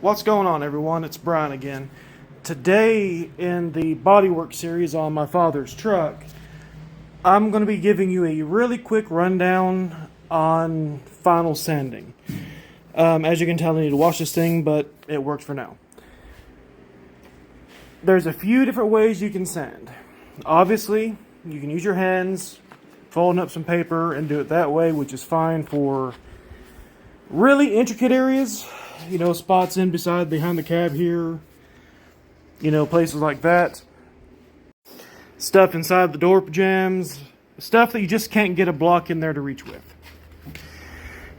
What's going on, everyone? It's Brian again. Today, in the bodywork series on my father's truck, I'm going to be giving you a really quick rundown on final sanding. As you can tell, I need to wash this thing, but it works for now. There's a few different ways you can sand. Obviously, you can use your hands, folding up some paper, and do it that way, which is fine for really intricate areas. You know, spots in behind the cab here, you know, places like that. Stuff inside the door jambs, stuff that you just can't get a block in there to reach with.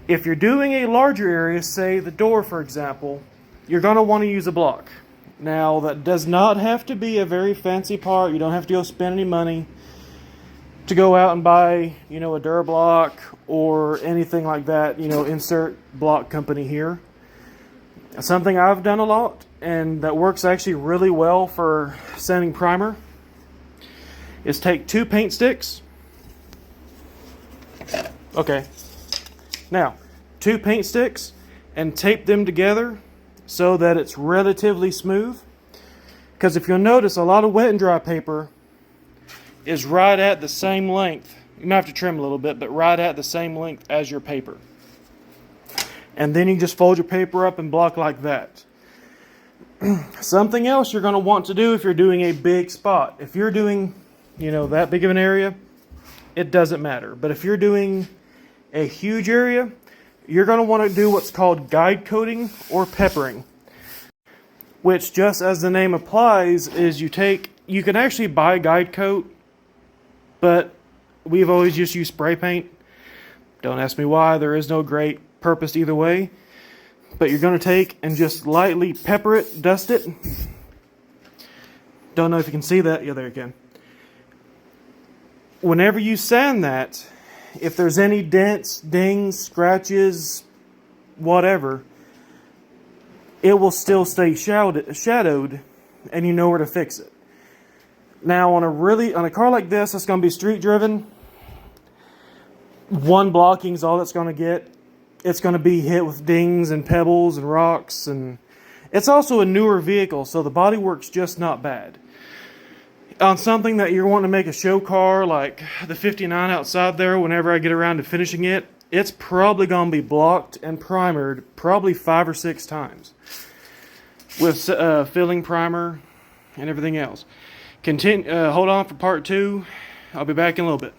If you're doing a larger area, say the door for example, you're going to want to use a block. Now, that does not have to be a very fancy part. You don't have to go spend any money to go out and buy, you know, a Durablock or anything like that. You know, insert block company here. Something I've done a lot, and that works actually really well for sanding primer, is take 2 paint sticks. Okay. Now, 2 paint sticks and tape them together so that it's relatively smooth. Because if you'll notice, a lot of wet and dry paper is right at the same length. You might have to trim a little bit, but right at the same length as your paper. And then you just fold your paper up and block like that. Something else you're going to want to do if you're doing a big spot. If you're doing, you know, that big of an area, it doesn't matter. But if you're doing a huge area, you're going to want to do what's called guide coating or peppering. Which, just as the name applies, is you can actually buy guide coat, but we've always just used spray paint. Don't ask me why, there is no great purpose either way. But you're going to take and just lightly pepper it, dust it. Don't know if you can see that. Yeah, there you can. Whenever you sand that, if there's any dents, dings, scratches, whatever, it will still stay shadowed, and you know where to fix it. Now, on a car like this that's going to be street driven, one blocking is all that's going to get. It's going to be hit with dings and pebbles and rocks, and it's also a newer vehicle, so the bodywork's just not bad. On something that you're wanting to make a show car like the 59 outside there, whenever I get around to finishing it, it's probably going to be blocked and primered probably 5 or 6 times with filling primer and everything else. Hold on for part 2. I'll be back in a little bit.